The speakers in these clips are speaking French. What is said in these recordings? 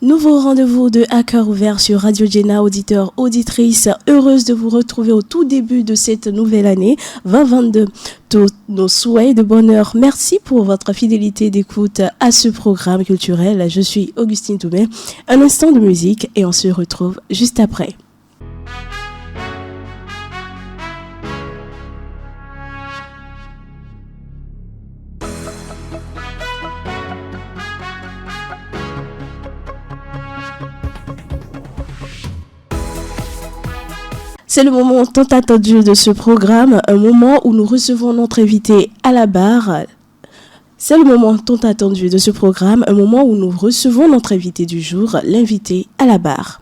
Nouveau rendez-vous de À cœur ouvert sur Radio Jena, auditeurs, auditrices, heureuse de vous retrouver au tout début de cette nouvelle année 2022. Tous nos souhaits de bonheur. Merci pour votre fidélité d'écoute à ce programme culturel. Je suis Augustine Toumé. Un instant de musique et on se retrouve juste après. C'est le moment tant attendu de ce programme, un moment où nous recevons notre invité à la barre. C'est le moment tant attendu de ce programme, un moment où nous recevons notre invité du jour, l'invité à la barre.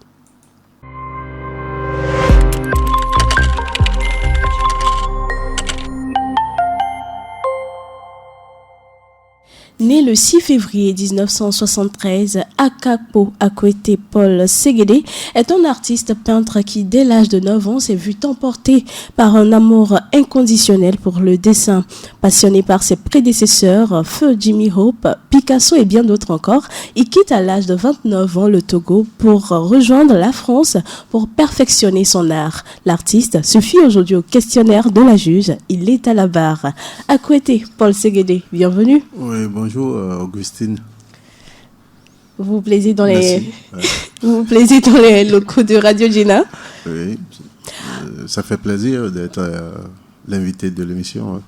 Né le 6 février 1973, Akapo Akwete Paul Segede est un artiste peintre qui, dès l'âge de 9 ans, s'est vu emporté par un amour inconditionnel pour le dessin. Passionné par ses prédécesseurs, Feu Jimmy Hope, Picasso et bien d'autres encore, il quitte à l'âge de 29 ans le Togo pour rejoindre la France pour perfectionner son art. L'artiste se fie aujourd'hui au questionnaire de la juge. Il est à la barre. Akwete Paul Segede, bienvenue. Oui, bonjour Augustine. Vous vous plaisez dans vous plaisez dans les locaux de Radio Jena. Oui, ça fait plaisir d'être l'invité de l'émission.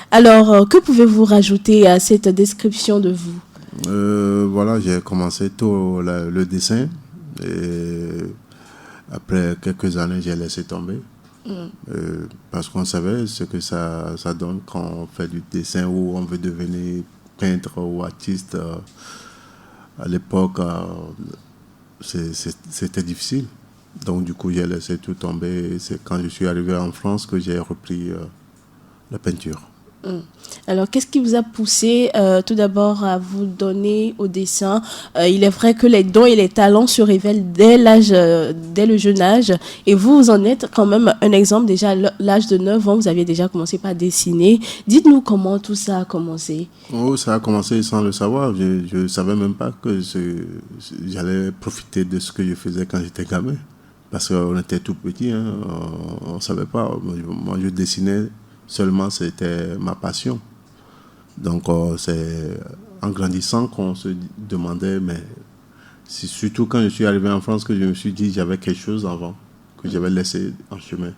Alors, que pouvez-vous rajouter à cette description de vous? Voilà, j'ai commencé tôt le dessin et après quelques années, j'ai laissé tomber. Parce qu'on savait ce que ça donne quand on fait du dessin ou on veut devenir peintre ou artiste. À l'époque, c'était difficile. Donc du coup, j'ai laissé tout tomber. C'est quand je suis arrivé en France que j'ai repris la peinture. Alors, qu'est-ce qui vous a poussé tout d'abord à vous donner au dessin? Il est vrai que les dons et les talents se révèlent dès le jeune âge. Et vous en êtes quand même un exemple. Déjà, à l'âge de 9 ans, vous aviez déjà commencé par dessiner. Dites-nous comment tout ça a commencé. Oh, ça a commencé sans le savoir. Je ne savais même pas que j'allais profiter de ce que je faisais quand j'étais gamin. Parce qu'on était tout petit, hein, on ne savait pas. Moi, je dessinais. Seulement, c'était ma passion. Donc, c'est en grandissant qu'on se demandait, mais c'est surtout quand je suis arrivé en France que je me suis dit j'avais quelque chose avant, que j'avais laissé en chemin.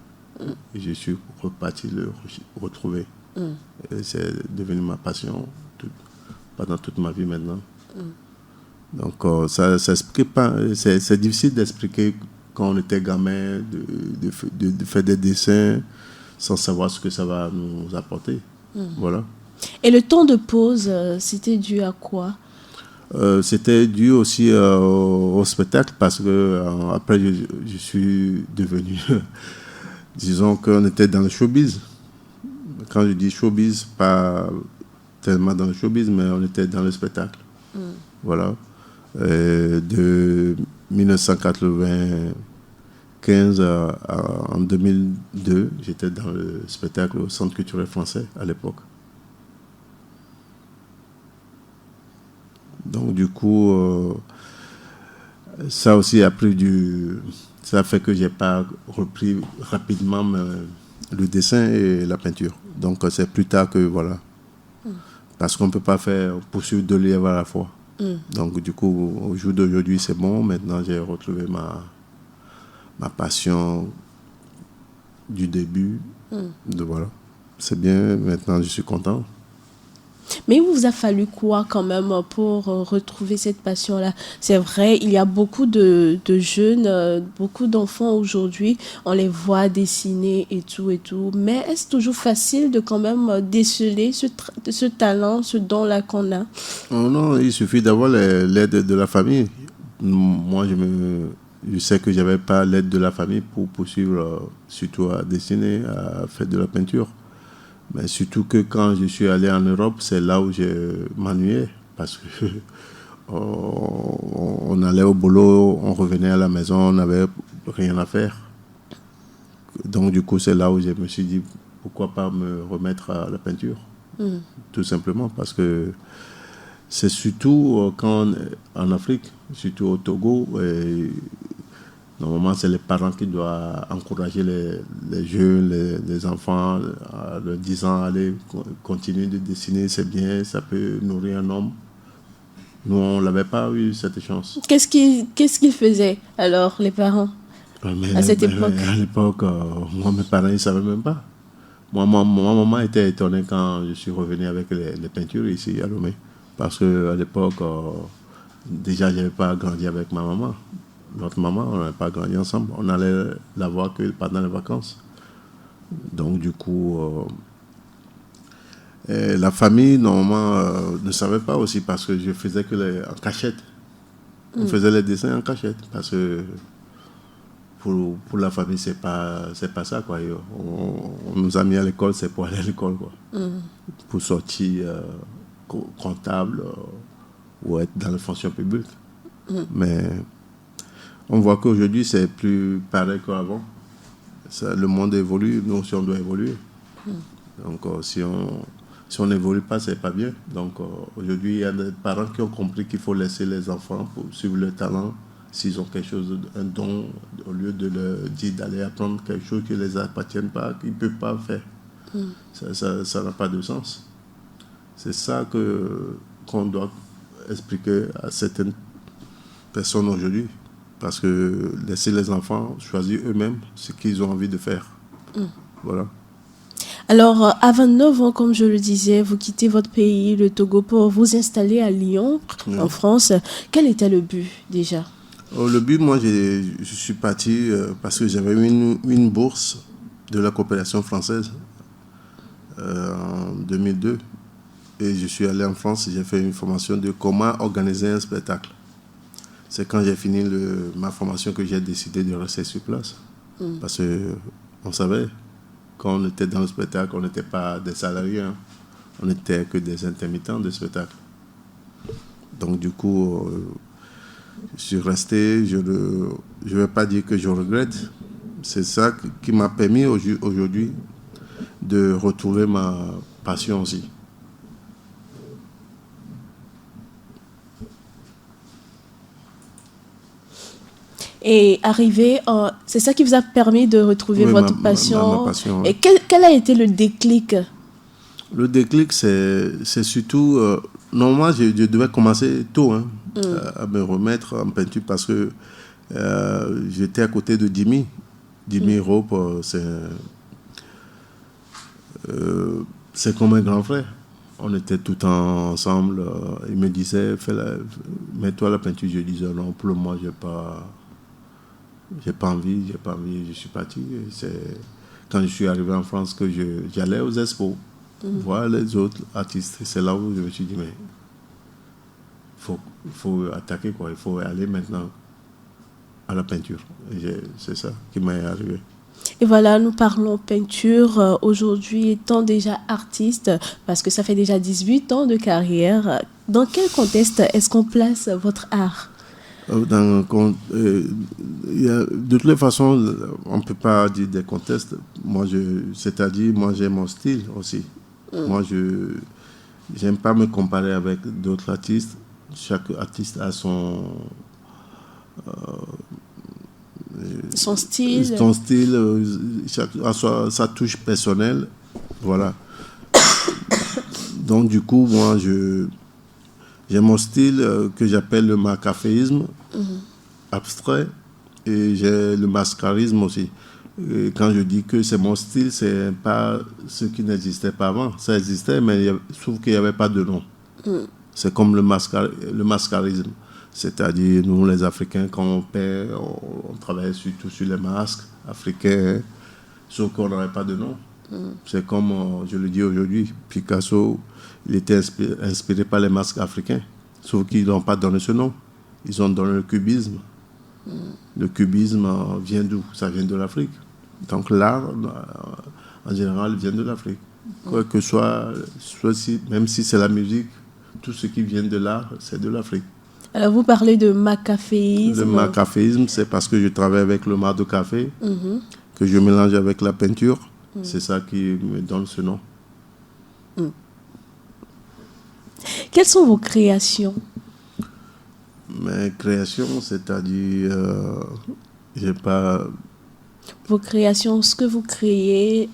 Et je suis reparti le retrouver. Et c'est devenu ma passion pendant toute ma vie maintenant. Donc, ça s'explique pas. C'est difficile d'expliquer quand on était gamin, de faire des dessins sans savoir ce que ça va nous apporter. Voilà. Et le temps de pause, c'était dû à quoi? C'était dû aussi au spectacle parce que après je suis devenu, disons qu'on était dans le showbiz. Quand je dis showbiz, pas tellement dans le showbiz, mais on était dans le spectacle. Voilà. De 1980. En 2002, j'étais dans le spectacle au Centre culturel français à l'époque. Donc du coup, ça aussi a ça fait que j'ai pas repris rapidement le dessin et la peinture. Donc c'est plus tard que voilà, parce qu'on peut pas poursuivre deux lièvres à la fois. Donc du coup, au jour d'aujourd'hui, c'est bon. Maintenant, j'ai retrouvé ma passion du début. Voilà. C'est bien, maintenant je suis content. Mais il vous a fallu quoi quand même pour retrouver cette passion-là? C'est vrai, il y a beaucoup de jeunes, beaucoup d'enfants aujourd'hui, on les voit dessiner et tout. Mais est-ce toujours facile de quand même déceler ce talent, ce don-là qu'on a? Non, il suffit d'avoir l'aide de la famille. Moi, je sais que je n'avais pas l'aide de la famille pour poursuivre, surtout à dessiner, à faire de la peinture. Mais surtout que quand je suis allé en Europe, c'est là où je m'ennuyais. Parce que on allait au boulot, on revenait à la maison, on n'avait rien à faire. Donc du coup, c'est là où je me suis dit, pourquoi pas me remettre à la peinture. Tout simplement parce que C'est surtout quand en Afrique, surtout au Togo, normalement c'est les parents qui doivent encourager les jeunes, les enfants à leur disant allez, continuez de dessiner, c'est bien, ça peut nourrir un homme. Nous, on n'avait pas eu cette chance. Qu'est-ce qu'ils faisaient alors, les parents, à cette époque? À l'époque, moi, mes parents, ils ne savaient même pas. Moi, ma maman était étonnée quand je suis revenu avec les peintures ici à Lomé. Parce qu'à l'époque, déjà, je n'avais pas grandi avec ma maman. Notre maman, on n'avait pas grandi ensemble. On allait la voir que pendant les vacances. Donc, du coup, la famille, normalement, ne savait pas aussi parce que je faisais que en cachette. On faisait les dessins en cachette parce que pour la famille, c'est pas ça, quoi. On nous a mis à l'école, c'est pour aller à l'école, quoi. Pour sortir comptable ou être dans la fonction publique. Mais on voit qu'aujourd'hui, c'est plus pareil qu'avant. Le monde évolue, nous aussi, on doit évoluer. Donc, si on n'évolue pas, c'est pas bien. Donc, aujourd'hui, il y a des parents qui ont compris qu'il faut laisser les enfants pour suivre leur talent. S'ils ont quelque chose, un don, au lieu de leur dire d'aller apprendre quelque chose qui ne les appartient pas, qu'ils ne peuvent pas faire. Ça n'a pas de sens. C'est ça qu'on doit expliquer à certaines personnes aujourd'hui. Parce que laisser les enfants choisir eux-mêmes ce qu'ils ont envie de faire. Voilà. Alors, à 29 ans, comme je le disais, vous quittez votre pays, le Togo, pour vous installer à Lyon, en France. Quel était le but déjà? Le but, moi, je suis parti parce que j'avais eu une bourse de la coopération française en 2002. Et je suis allé en France et j'ai fait une formation de comment organiser un spectacle. C'est quand j'ai fini ma formation que j'ai décidé de rester sur place. Parce qu'on savait, quand on était dans le spectacle, on n'était pas des salariés. Hein. On n'était que des intermittents de spectacle. Donc, du coup, je suis resté. Je ne vais pas dire que je regrette. C'est ça qui m'a permis aujourd'hui de retrouver ma passion aussi. Et arrivé, c'est ça qui vous a permis de retrouver votre passion. Ma passion, ouais. Et quel a été le déclic? Le déclic, c'est surtout... normalement, je devais commencer tôt à me remettre en peinture parce que j'étais à côté de Dimi. Dimi Rope, c'est comme un grand frère. On était tout le temps ensemble. Il me disait, mets-toi la peinture. Je disais, non, pour le moment, j'ai pas envie, je suis parti. C'est quand je suis arrivé en France que j'allais aux expos, voir les autres artistes. Et c'est là où je me suis dit, mais il faut attaquer, quoi. Il faut aller maintenant à la peinture. C'est ça qui m'est arrivé. Et voilà, nous parlons peinture. Aujourd'hui, étant déjà artiste, parce que ça fait déjà 18 ans de carrière, dans quel contexte est-ce qu'on place votre art? De toutes les façons, on ne peut pas dire des contextes. C'est-à-dire, moi, j'ai mon style aussi. Moi, je n'aime pas me comparer avec d'autres artistes. Chaque artiste a son style. Son style, a sa touche personnelle. Voilà. Donc, du coup, moi, j'ai mon style que j'appelle le macaféisme abstrait et j'ai le mascarisme aussi. Et quand je dis que c'est mon style, c'est pas ce qui n'existait pas avant. Ça existait, mais sauf qu'il n'y avait pas de nom. C'est comme le mascarisme. C'est-à-dire, nous, les Africains, quand on peint, on travaille surtout sur les masques africains, sauf qu'on n'avait pas de nom. C'est comme, je le dis aujourd'hui, Picasso, il était inspiré par les masques africains, sauf qu'ils n'ont pas donné ce nom. Ils ont donné le cubisme. Le cubisme vient d'où? Ça vient de l'Afrique. Donc l'art, en général, vient de l'Afrique. Quoi que soit même si c'est la musique, tout ce qui vient de l'art, c'est de l'Afrique. Alors vous parlez de macaféisme. Le macaféisme, c'est parce que je travaille avec le marc de café, que je mélange avec la peinture. C'est ça qui me donne ce nom. Quelles sont vos créations? Mes créations, c'est-à-dire, j'ai pas... Vos créations, ce que vous créez,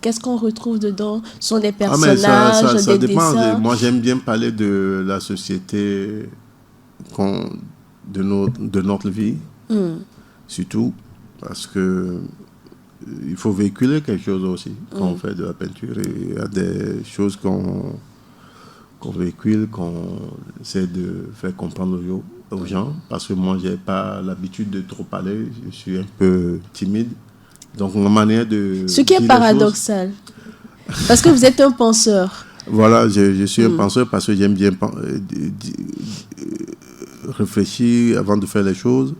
qu'est-ce qu'on retrouve dedans? Ce sont des Ah, mais personnages, ça des dépend. dessins? Moi, j'aime bien parler de la société, qu'on- de notre vie, surtout, parce que il faut véhiculer quelque chose aussi quand on fait de la peinture. Et il y a des choses qu'on véhicule, qu'on essaie de faire comprendre aux gens, parce que moi, j'ai pas l'habitude de trop parler. Je suis un peu timide. Donc, ma manière de Ce qui est dire les choses... paradoxal, parce que vous êtes un penseur. Voilà, je suis un penseur parce que j'aime bien réfléchir avant de faire les choses.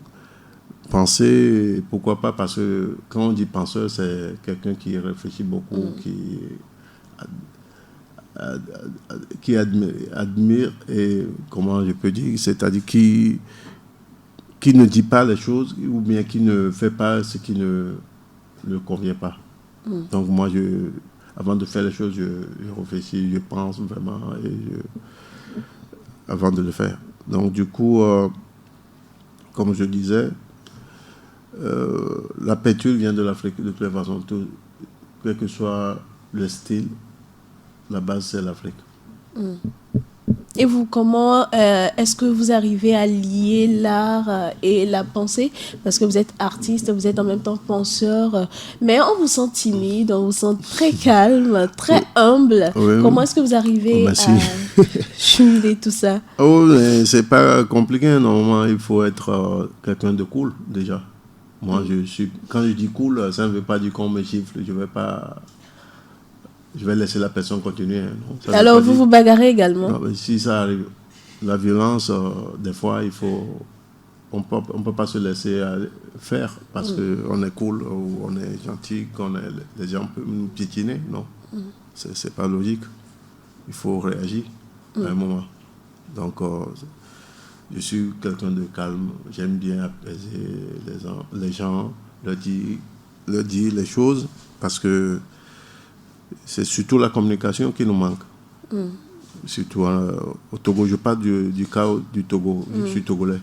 Penser, pourquoi pas, parce que quand on dit penseur, c'est quelqu'un qui réfléchit beaucoup, qui admire et, comment je peux dire, c'est-à-dire qui ne dit pas les choses ou bien qui ne fait pas ce qui ne convient pas. Donc moi, avant de faire les choses, je réfléchis, je pense vraiment avant de le faire. Donc du coup, comme je disais, la peinture vient de l'Afrique de toute façon, quel que soit le style, la base c'est l'Afrique. Et vous, comment est-ce que vous arrivez à lier l'art et la pensée? Parce que vous êtes artiste, vous êtes en même temps penseur, mais on vous sent timide, on vous sent très calme, très humble. Oui, Comment est-ce que vous arrivez merci. à jumeler tout ça? Oh, mais c'est pas compliqué, normalement, il faut être quelqu'un de cool déjà. Moi, quand je dis cool, ça ne veut pas dire qu'on me gifle, je vais laisser la personne continuer. Non, ça veut Alors pas vous dire... vous bagarrez également? Non, mais si ça arrive, la violence, des fois, on peut pas se laisser faire parce qu'on est cool ou on est gentil, les gens peuvent nous piétiner. Non, c'est pas logique. Il faut réagir à un moment. Donc, je suis quelqu'un de calme. J'aime bien apaiser les gens, leur dire les choses parce que c'est surtout la communication qui nous manque. Surtout au Togo, je parle du cas du Togo, je suis togolais.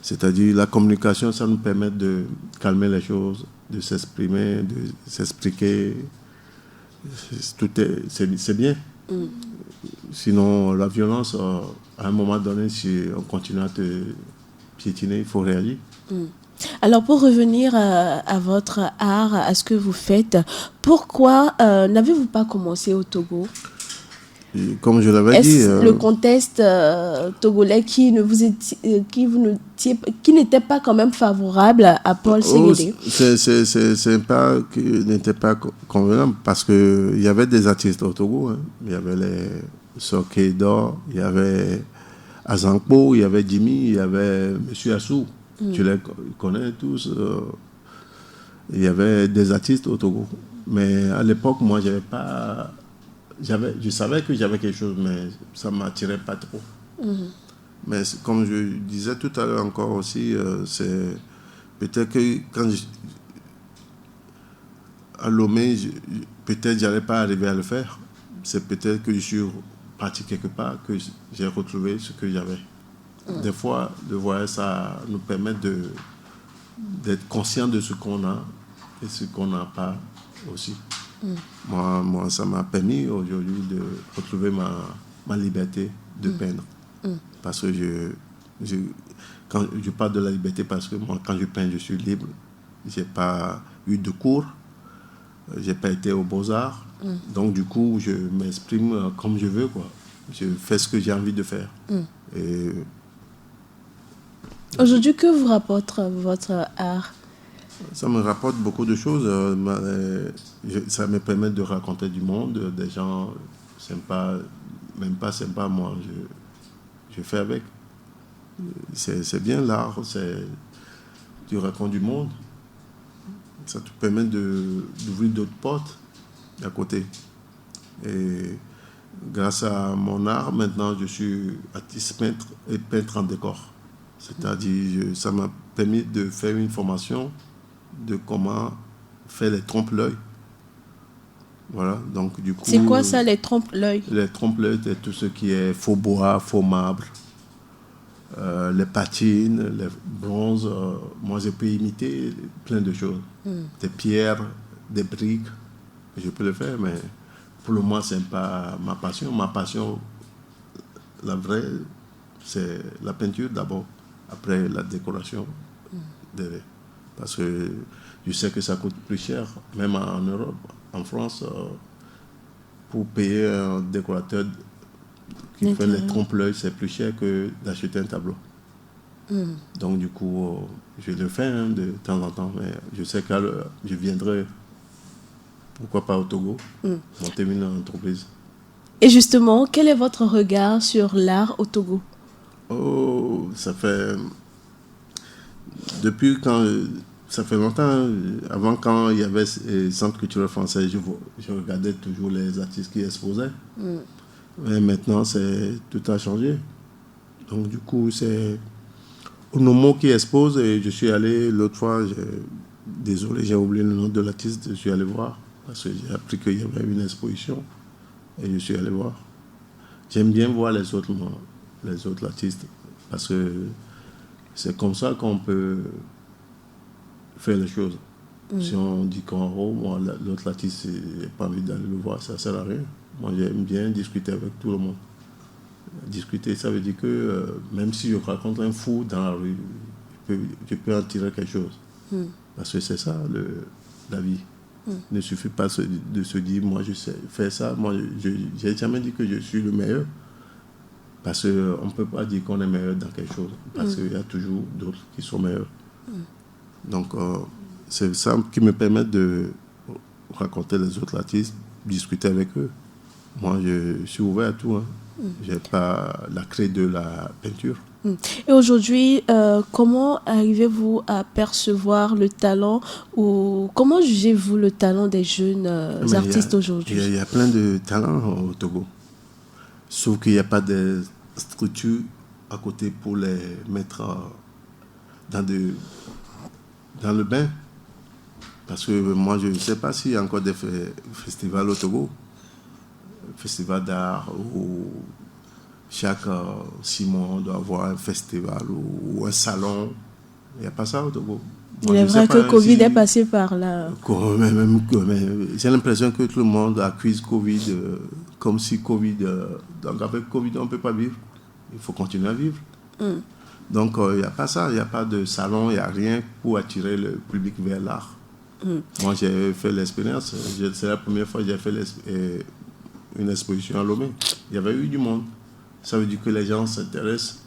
C'est-à-dire la communication, ça nous permet de calmer les choses, de s'exprimer, de s'expliquer. C'est bien. Sinon, la violence, à un moment donné, si on continue à te piétiner, il faut réagir. Alors pour revenir à votre art, à ce que vous faites, pourquoi n'avez-vous pas commencé au Togo? Et comme je l'avais dit... Est-ce le contexte togolais qui n'était pas quand même favorable à Paul Ségédé? C'est pas que n'était pas convenable parce qu'il y avait des artistes au Togo. Hein. Il y avait les Sokedo, il y avait Azankpo, il y avait Jimmy, il y avait Monsieur Assou. Tu les connais tous. Il y avait des artistes au Togo. Mais à l'époque, moi, je savais que j'avais quelque chose, mais ça ne m'attirait pas trop. Mais comme je disais tout à l'heure encore aussi, c'est peut-être que à Lomé, peut-être j'allais pas arriver à le faire. C'est peut-être que je suis parti quelque part, que j'ai retrouvé ce que j'avais. Des fois, le voyage, ça nous permet d'être conscient de ce qu'on a et ce qu'on n'a pas aussi. Moi, ça m'a permis aujourd'hui de retrouver ma liberté de peindre. Parce que quand je parle de la liberté, parce que moi, quand je peins, je suis libre. Je n'ai pas eu de cours. Je n'ai pas été aux Beaux-Arts. Donc, du coup, je m'exprime comme je veux, quoi. Je fais ce que j'ai envie de faire. Et aujourd'hui, que vous rapporte votre art? ça me rapporte beaucoup de choses. Ça me permet de raconter du monde, des gens sympas, même pas sympas, moi, je fais avec. C'est bien l'art, tu racontes du monde. Ça te permet d'ouvrir d'autres portes à côté. Et grâce à mon art, maintenant, je suis artiste peintre et peintre en décor. C'est-à-dire, ça m'a permis de faire une formation de comment faire les trompe-l'œil. Voilà, donc du coup... C'est quoi ça, les trompe-l'œil? Les trompe-l'œil, c'est tout ce qui est faux bois, faux marbre, les patines, les bronzes. Moi, je peux imiter plein de choses. Des pierres, des briques, je peux le faire, mais pour le moment, ce n'est pas ma passion. Ma passion, la vraie, c'est la peinture d'abord, après la décoration derrière. Parce que je sais que ça coûte plus cher, même en Europe, en France, pour payer un décorateur qui fait les trompe-l'œil, c'est plus cher que d'acheter un tableau. Donc du coup, je le fais de temps en temps, mais je sais que je viendrai, pourquoi pas au Togo, monter une entreprise. Et justement, quel est votre regard sur l'art au Togo? Oh, ça fait... Depuis quand... Ça fait longtemps, avant quand il y avait le Centre culturel français, je regardais toujours les artistes qui exposaient. Mais maintenant, tout a changé. Donc du coup, c'est Onomo qui expose et je suis allé l'autre fois, désolé, j'ai oublié le nom de l'artiste, je suis allé voir parce que j'ai appris qu'il y avait une exposition et je suis allé voir. J'aime bien voir les autres artistes parce que c'est comme ça qu'on peut faire les choses. Si on dit qu'en haut, moi, l'autre artiste, j'ai pas envie d'aller le voir, ça ne sert à rien. Moi, j'aime bien discuter avec tout le monde. Discuter, ça veut dire que même si je rencontre un fou dans la rue, je peux en tirer quelque chose. Parce que c'est ça, la vie. Il ne suffit pas de se dire, moi, je sais faire ça. Moi, je n'ai jamais dit que je suis le meilleur. Parce qu'on ne peut pas dire qu'on est meilleur dans quelque chose. Parce qu'il y a toujours d'autres qui sont meilleurs. Donc, c'est ça qui me permet de raconter les autres artistes, discuter avec eux. Moi, je suis ouvert à tout. Je n'ai pas la clé de la peinture. Et aujourd'hui, comment arrivez-vous à percevoir le talent ou comment jugez-vous le talent des jeunes artistes aujourd'hui? Il y a plein de talents au Togo. Sauf qu'il n'y a pas de structure à côté pour les mettre dans le bain. Parce que moi, je ne sais pas s'il y a encore des festivals au Togo. Festival d'art où chaque 6 mois, on doit avoir un festival ou un salon. Il n'y a pas ça au Togo. Il est vrai que Covid est passé par là. J'ai l'impression que tout le monde accuse Covid comme si Covid... donc avec Covid, on ne peut pas vivre. Il faut continuer à vivre. Donc il n'y a pas ça, il n'y a pas de salon, il n'y a rien pour attirer le public vers l'art. Moi, j'ai fait l'expérience. C'est la première fois que j'ai fait une exposition à Lomé. Il y avait eu du monde. Ça veut dire que les gens s'intéressent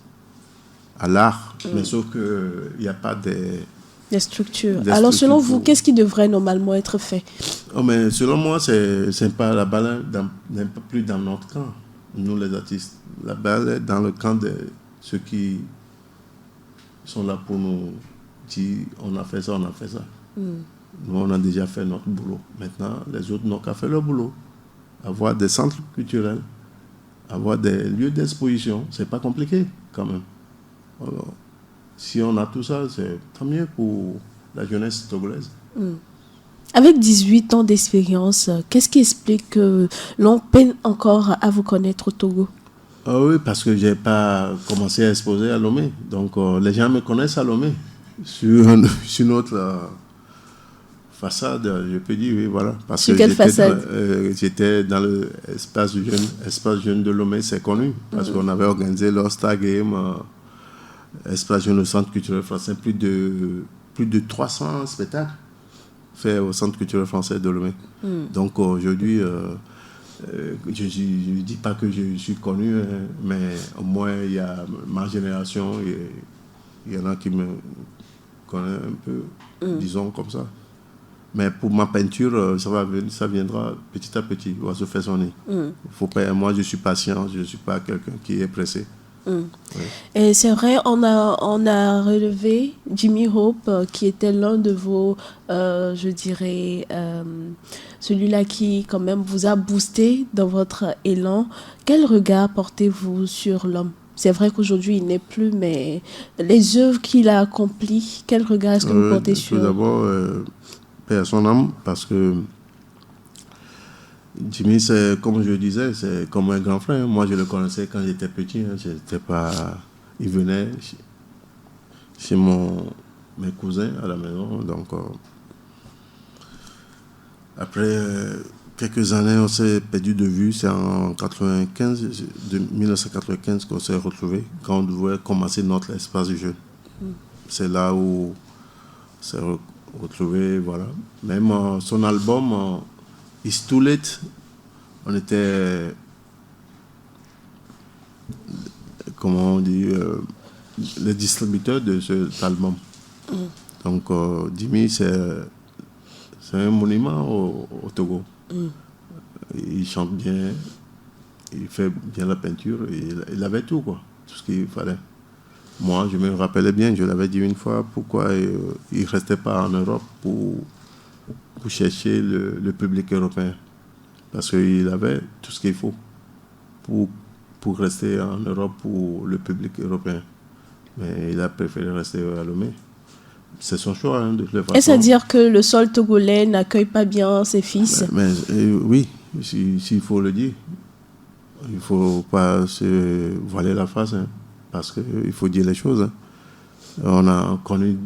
à l'art, mais sauf qu'il n'y a pas des structures. Alors, selon vous, qu'est-ce qui devrait normalement être fait? Mais selon moi, c'est pas la balle n'est pas plus dans notre camp, nous les artistes. La balle est dans le camp de ceux qui sont là pour nous dire on a fait ça, on a fait ça. Nous, on a déjà fait notre boulot. Maintenant, les autres n'ont qu'à faire leur boulot. Avoir des centres culturels, avoir des lieux d'exposition, c'est pas compliqué quand même. Alors, si on a tout ça, c'est tant mieux pour la jeunesse togolaise. Avec 18 ans d'expérience, qu'est-ce qui explique que l'on peine encore à vous connaître au Togo? Oui, parce que je n'ai pas commencé à exposer à Lomé. Donc, les gens me connaissent à Lomé. Sur notre façade, je peux dire, oui, voilà. Parce sur quelle façade? J'étais dans l'espace jeune de Lomé, c'est connu. Parce qu'on avait organisé l'All-Star Game, espace jeune au Centre culturel français, plus de 300 spectacles faits au Centre culturel français de Lomé. Donc aujourd'hui, je ne dis pas que je suis connu, mais au moins il y a ma génération, il y en a qui me connaissent un peu, disons comme ça. Mais pour ma peinture, ça viendra petit à petit, oiseau fait son nid. Faut pas, moi, je suis patient, je ne suis pas quelqu'un qui est pressé. Ouais. Et c'est vrai, on a relevé Jimmy Hope, qui était l'un de vos, je dirais, celui-là qui quand même vous a boosté dans votre élan. Quel regard portez-vous sur l'homme? C'est vrai qu'aujourd'hui il n'est plus, mais les œuvres qu'il a accomplies, quel regard est-ce que vous portez sur? Tout d'abord, paix à son âme, parce que Jimmy, c'est, comme je disais, c'est comme un grand frère. Moi, je le connaissais quand j'étais petit. J'étais pas... Il venait chez mes cousins à la maison. Donc, après quelques années, on s'est perdu de vue. C'est en 1995 qu'on s'est retrouvés, quand on devait commencer notre espace du jeu. C'est là où on s'est retrouvés, voilà. Même son album, It's Too Late, on était, comment on dit, les distributeurs de cet album. Donc, Jimmy, c'est un monument au Togo. Il chante bien, il fait bien la peinture, il avait tout, quoi, tout ce qu'il fallait. Moi, je me rappelais bien, je l'avais dit une fois, pourquoi il ne restait pas en Europe pour chercher le public européen. Parce qu'il avait tout ce qu'il faut pour rester en Europe pour le public européen. Mais il a préféré rester à Lomé. C'est son choix, de toute façon. Est-ce à dire que le sol togolais n'accueille pas bien ses fils? Oui, s'il faut le dire. Il ne faut pas se voiler la face, parce qu'il faut dire les choses. On a connu,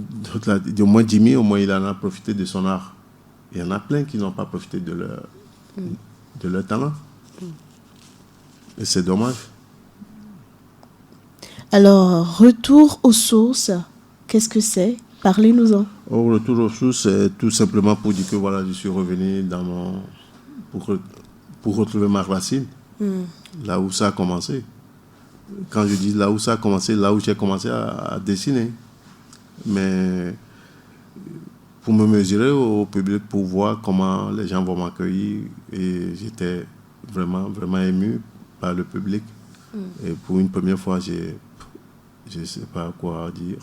au moins Jimmy, au moins il en a profité de son art. Il y en a plein qui n'ont pas profité de leur talent. Et c'est dommage. Alors, retour aux sources, qu'est-ce que c'est? Parlez-nous-en. Retour aux sources, c'est tout simplement pour dire que voilà, je suis revenu pour retrouver ma racine, là où ça a commencé. Quand je dis là où ça a commencé, là où j'ai commencé à dessiner. Mais pour me mesurer au public, pour voir comment les gens vont m'accueillir. Et j'étais vraiment, vraiment ému par le public. Et pour une première fois, je ne sais pas quoi dire.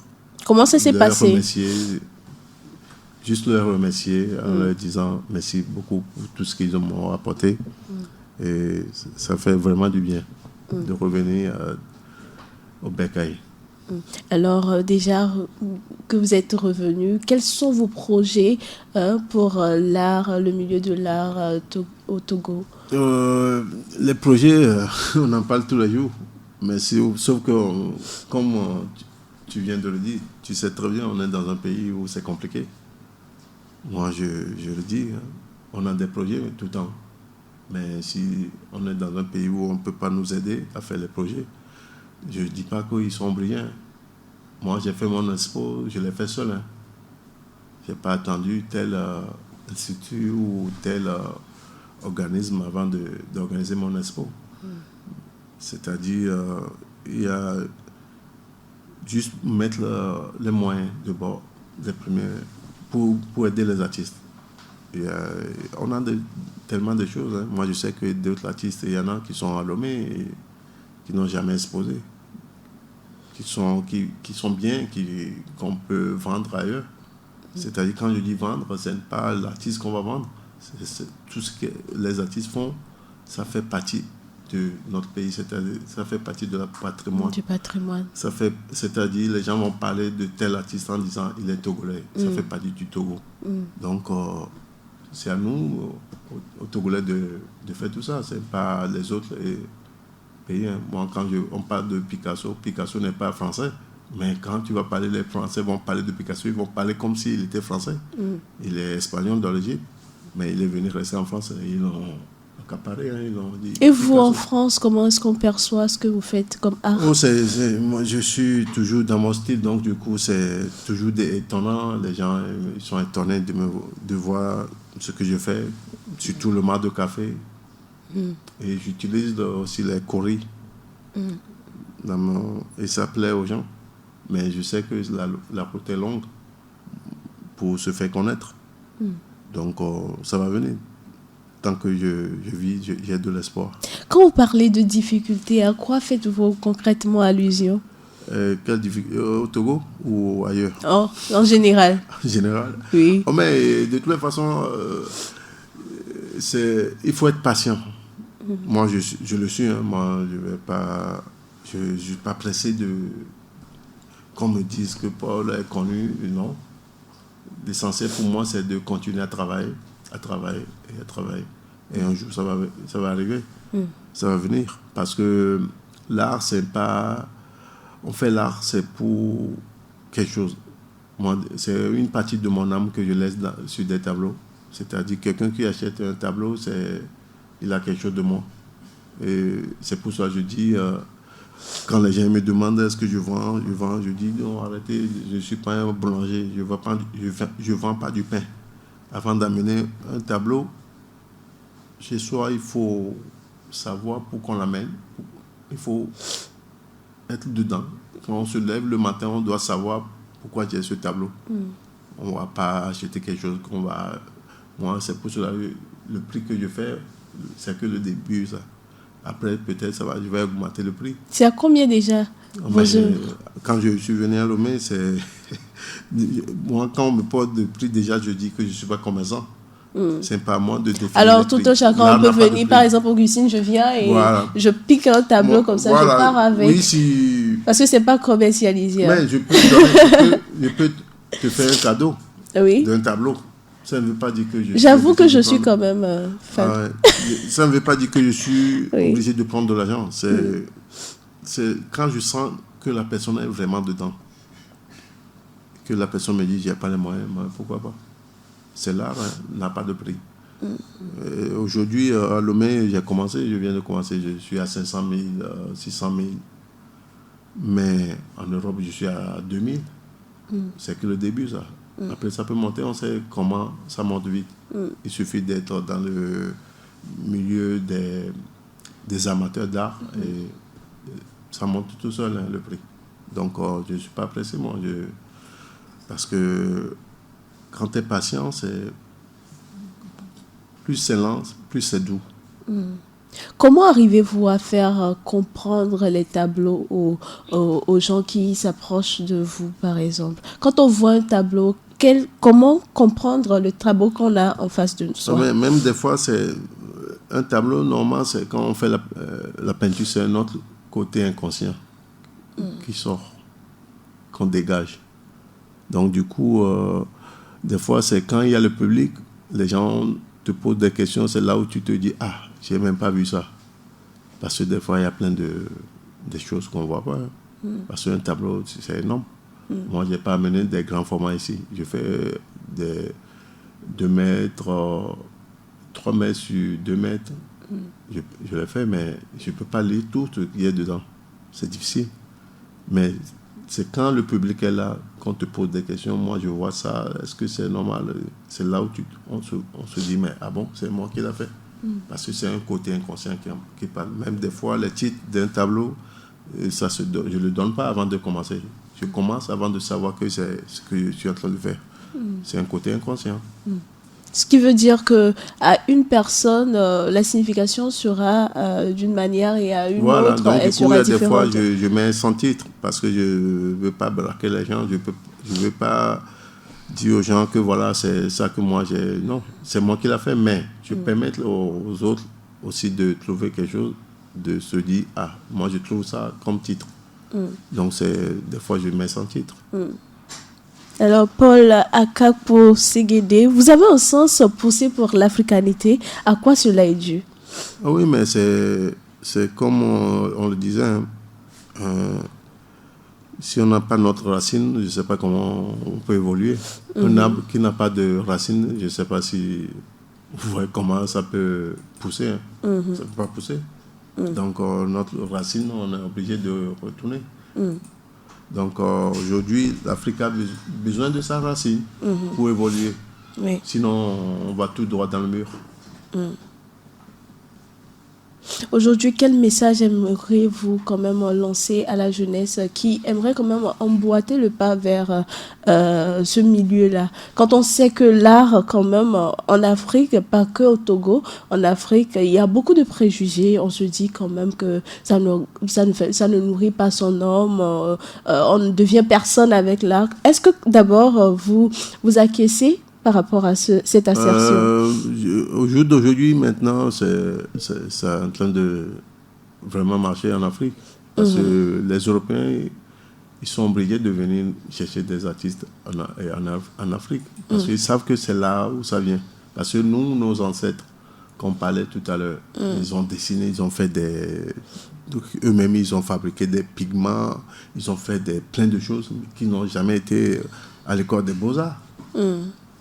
Comment ça s'est passé? Juste leur remercier en leur disant merci beaucoup pour tout ce qu'ils m'ont apporté. Et ça fait vraiment du bien de revenir au Bécaye. Alors déjà que vous êtes revenu, quels sont vos projets pour l'art, le milieu de l'art au Togo? Les projets, on en parle tous les jours. Mais sauf que, comme tu viens de le dire, tu sais très bien, on est dans un pays où c'est compliqué. Moi, je le dis, on a des projets tout le temps. Mais si on est dans un pays où on ne peut pas nous aider à faire les projets, je ne dis pas qu'ils sont brillants. Moi, j'ai fait mon expo, je l'ai fait seul. Je n'ai pas attendu tel institut ou tel organisme avant d'organiser mon expo. C'est-à-dire, il y a juste mettre les moyens de bord, les premiers, pour aider les artistes. On a tellement de choses. Moi, je sais que d'autres artistes, il y en a qui sont à Lomé et qui n'ont jamais exposé, qui sont bien, qu'on peut vendre ailleurs. C'est-à-dire, quand je dis vendre, ce n'est pas l'artiste qu'on va vendre. C'est tout ce que les artistes font, ça fait partie de notre pays, c'est-à-dire ça fait partie de notre patrimoine. Du patrimoine. C'est-à-dire les gens vont parler de tel artiste en disant il est togolais, ça fait partie du Togo. Donc c'est à nous, aux Togolais, de faire tout ça, c'est pas les autres pays. Moi, quand on parle de Picasso, Picasso n'est pas français, mais quand tu vas parler, les Français vont parler de Picasso, ils vont parler comme s'il était français. Il est espagnol d'origine, mais il est venu rester en France et ils l'ont accaparé. Ils l'ont dit. Et vous, Picasso. En France, comment est-ce qu'on perçoit ce que vous faites comme art? Moi, je suis toujours dans mon style, donc du coup, c'est toujours étonnant. Les gens ils sont étonnés de voir ce que je fais, surtout le mar de café. Et j'utilise aussi les coris. Et ça plaît aux gens. Mais je sais que la route est longue pour se faire connaître. Donc, ça va venir. Tant que je vis, j'ai de l'espoir. Quand vous parlez de difficultés, à quoi faites-vous concrètement allusion? Quelle difficulté? Au Togo ou ailleurs? Oh, en général. En général? Oui. Oh, mais de toutes les façons, il faut être patient. Moi, je le suis. Moi, je ne suis pas pressé qu'on me dise que Paul est connu. Non. L'essentiel pour moi, c'est de continuer à travailler. Et un jour, ça va arriver. Ça va venir. Parce que l'art, c'est pas... On fait l'art, c'est pour quelque chose. Moi, c'est une partie de mon âme que je laisse sur des tableaux. C'est-à-dire, quelqu'un qui achète un tableau, il a quelque chose de moi. Et c'est pour ça que je dis, quand les gens me demandent est-ce que je vends, je dis non, arrêtez, je ne suis pas un boulanger, je vends pas du pain. Avant d'amener un tableau, chez soi, il faut savoir pour qu'on l'amène. Il faut être dedans. Quand on se lève le matin, on doit savoir pourquoi j'ai ce tableau. On ne va pas acheter quelque chose qu'on va... Moi, c'est pour cela le prix que je fais, c'est que le début, ça. Après, peut-être, je vais augmenter le prix. C'est à combien déjà quand je suis venu à Lomé, c'est... Moi, quand on me pose le prix, déjà, je dis que je ne suis pas commerçant. C'est pas à moi de définir. Alors, tout un chacun peut venir, par exemple, Augustine, je viens et je pique un tableau comme ça, je pars avec. Oui, parce que ce n'est pas commercialisé. Mais je peux te faire un cadeau d'un tableau. Ça ne veut pas dire que je... J'avoue que je suis quand même fan. Ça ne veut pas dire que je suis obligé de prendre de l'argent. C'est quand je sens que la personne est vraiment dedans. Que la personne me dit, j'ai pas les moyens, pourquoi pas. C'est l'art, n'a pas de prix. Aujourd'hui, à Lomé, je viens de commencer, je suis à 500 000, 600 000. Mais en Europe, je suis à 2000. C'est que le début, ça. Après, ça peut monter, on sait comment ça monte vite. Il suffit d'être dans le milieu des amateurs d'art et ça monte tout seul, le prix. Donc, je ne suis pas pressé, moi. Parce que quand tu es patient, plus c'est lent, plus c'est doux. Comment arrivez-vous à faire comprendre les tableaux aux gens qui s'approchent de vous, par exemple? Quand on voit un tableau, comment comprendre le tableau qu'on a en face de nous? Même des fois, c'est un tableau normal, c'est quand on fait la peinture, c'est un autre côté inconscient qui sort, qu'on dégage. Donc du coup, des fois, c'est quand il y a le public, les gens te posent des questions, c'est là où tu te dis, ah, j'ai même pas vu ça. Parce que des fois, il y a plein de choses qu'on ne voit pas. Parce qu'un tableau, c'est énorme. Moi, je n'ai pas amené des grands formats ici. Je fais des 2 mètres, 3 mètres sur 2 mètres. Je le fais, mais je ne peux pas lire tout ce qu'il y a dedans. C'est difficile. Mais c'est quand le public est là, qu'on te pose des questions, moi je vois ça, est-ce que c'est normal? C'est là où on se dit, mais ah bon, c'est moi qui l'ai fait. Parce que c'est un côté inconscient qui parle. Même des fois, les titres d'un tableau, je ne le donne pas avant de commencer. Je commence avant de savoir que c'est ce que je suis en train de faire. C'est un côté inconscient. Ce qui veut dire qu'à une personne, la signification sera d'une manière et à une autre, donc, elle sera différente. Des fois, je mets sans titre parce que je ne veux pas braquer les gens. Je ne veux pas dire aux gens que voilà, c'est ça que moi j'ai... Non, c'est moi qui l'ai fait, mais je permets aux autres aussi de trouver quelque chose, de se dire, ah, moi je trouve ça comme titre. Donc, des fois, je mets sans titre. Alors, Paul Akakpo Ségédé, vous avez un sens poussé pour l'africanité. À quoi cela est dû? Oui, mais c'est comme on le disait, si on n'a pas notre racine, je ne sais pas comment on peut évoluer. Un arbre qui n'a pas de racine, je ne sais pas si vous voyez comment ça peut pousser. Ça ne peut pas pousser. Donc, notre racine, on est obligé de retourner. Donc aujourd'hui, l'Afrique a besoin de sa racine pour évoluer. Oui. Sinon, on va tout droit dans le mur. Aujourd'hui, quel message aimeriez-vous quand même lancer à la jeunesse qui aimerait quand même emboîter le pas vers ce milieu-là? Quand on sait que l'art, quand même, en Afrique, pas que au Togo, en Afrique, il y a beaucoup de préjugés. On se dit quand même que ça ne nourrit pas son homme, on ne devient personne avec l'art. Est-ce que d'abord, vous acquiescez par rapport à cette assertion? Au jour d'aujourd'hui, maintenant, c'est en train de vraiment marcher en Afrique. Parce que les Européens, ils sont obligés de venir chercher des artistes en Afrique. Parce qu'ils savent que c'est là où ça vient. Parce que nous, nos ancêtres, qu'on parlait tout à l'heure. Ils ont dessiné, ils ont fait donc, eux-mêmes, ils ont fabriqué des pigments, ils ont fait plein de choses qui n'ont jamais été à l'école des beaux-arts.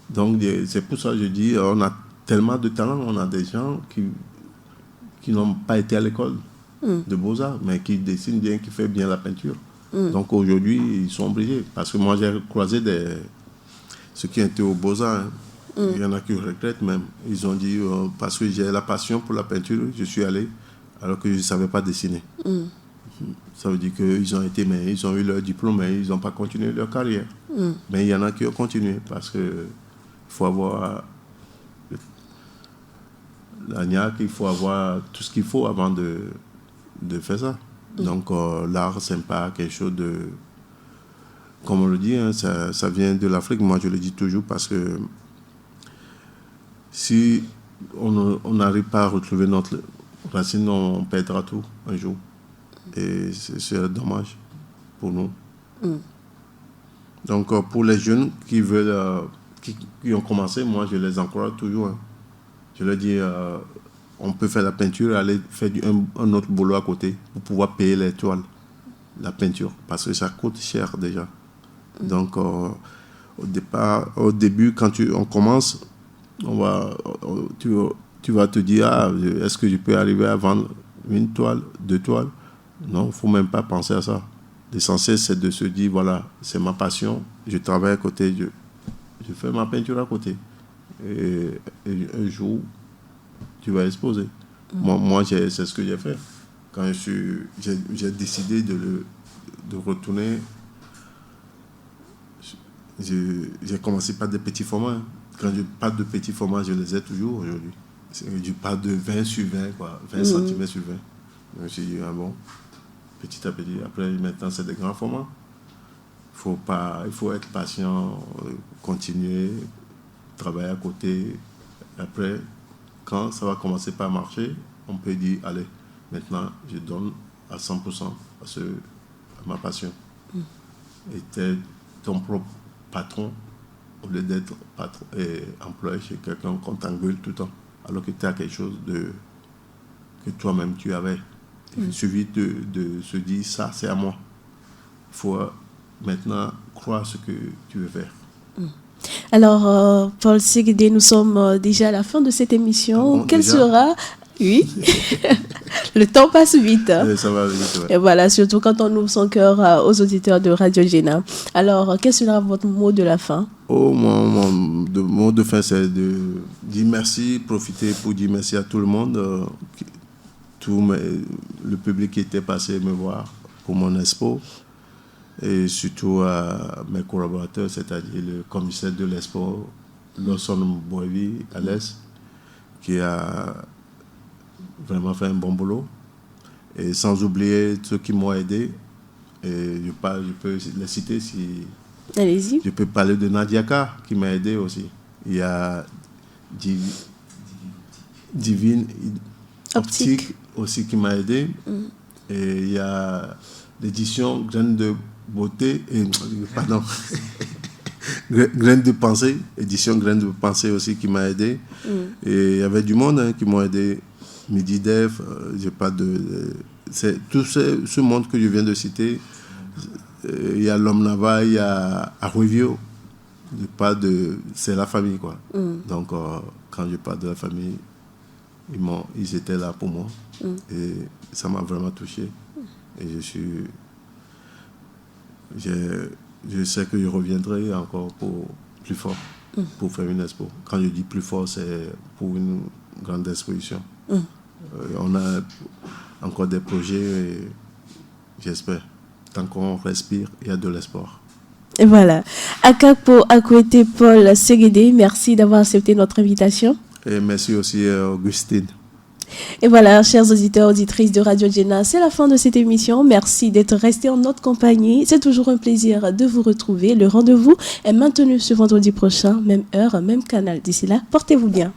Donc, c'est pour ça que je dis, on a tellement de talent, on a des gens qui n'ont pas été à l'école de beaux-arts, mais qui dessinent bien, qui font bien la peinture. Donc, aujourd'hui, ils sont obligés. Parce que moi, j'ai croisé ceux qui étaient aux beaux-arts. Il y en a qui regrettent même. Ils ont dit, parce que j'ai la passion pour la peinture, je suis allé, alors que je ne savais pas dessiner. Ça veut dire qu'ils ont été, mais ils ont eu leur diplôme, mais ils n'ont pas continué leur carrière. Mais il y en a qui ont continué, parce qu'il faut avoir la niaque, il faut avoir tout ce qu'il faut avant de faire ça. Donc, l'art, ce n'est pas quelque chose de... Comme on le dit, hein, ça vient de l'Afrique. Moi, je le dis toujours parce que si on n'arrive pas à retrouver notre racine, on perdra tout un jour. Et c'est dommage pour nous. Donc, pour les jeunes qui veulent, qui ont commencé, moi, je les encourage toujours. Hein. Je leur dis, on peut faire la peinture, aller faire un autre boulot à côté pour pouvoir payer les toiles, la peinture, parce que ça coûte cher déjà. Donc, au début, quand on commence, tu vas te dire, est-ce que je peux arriver à vendre une toile, 2 toiles? Non, il ne faut même pas penser à ça. L'essentiel, c'est de se dire, voilà, c'est ma passion, je travaille à côté, je fais ma peinture à côté. Et un jour, tu vas exposer. Moi c'est ce que j'ai fait. Quand j'ai décidé de retourner, j'ai commencé par des petits formats. Quand je parle de petits formats, je les ai toujours aujourd'hui. Je parle de 20 sur 20, quoi, 20 cm sur 20. Je me suis dit, bon, petit à petit. Après, maintenant, c'est des grands formats. Il faut être patient, continuer, travailler à côté. Après, quand ça va commencer par marcher, on peut dire, allez, maintenant, je donne à 100% à ma passion. Et t'es ton propre patron, au lieu d'être patron et employé chez quelqu'un qu'on t'engueule tout le temps, alors que tu as quelque chose que toi-même tu avais. Il suffit de se dire, ça, c'est à moi. Il faut maintenant croire ce que tu veux faire. Alors, Paul Séguédé, nous sommes déjà à la fin de cette émission. Quel sera... Oui, le temps passe vite. Ça va vite, ouais. Et voilà, surtout quand on ouvre son cœur aux auditeurs de Radio Géna. Alors, quel sera votre mot de la fin? Mon mot de fin, c'est de dire merci, profiter pour dire merci à tout le monde, le public qui était passé me voir pour mon expo, et surtout à mes collaborateurs, c'est-à-dire le commissaire de l'expo, Lawson Boevi, Alès, qui a vraiment fait un bon boulot. Et sans oublier ceux qui m'ont aidé. Et je peux les citer si... Allez-y. Je peux parler de Nadiaka qui m'a aidé aussi. Il y a Divine Optique aussi qui m'a aidé. Et il y a l'édition Graines de Beauté... pardon. Graines de Pensée. Édition Graines de Pensée aussi qui m'a aidé. Et il y avait du monde qui m'ont aidé. Midi Def, j'ai pas c'est tout ce monde que je viens de citer. Il y a l'Homme Nava, il y a Arroyo. C'est la famille, quoi. Donc, quand je parle de la famille, ils étaient là pour moi. Et ça m'a vraiment touché. Et je sais que je reviendrai encore plus fort pour faire une expo. Quand je dis plus fort, c'est pour une grande exposition. On a encore des projets et j'espère. Tant qu'on respire, il y a de l'espoir. Et voilà. Akakpo Akwete Paul Séguédé, merci d'avoir accepté notre invitation. Et merci aussi Augustine. Et voilà, chers auditeurs, auditrices de Radio Géna, c'est la fin de cette émission. Merci d'être restés en notre compagnie. C'est toujours un plaisir de vous retrouver. Le rendez-vous est maintenu ce vendredi prochain, même heure, même canal. D'ici là, portez-vous bien.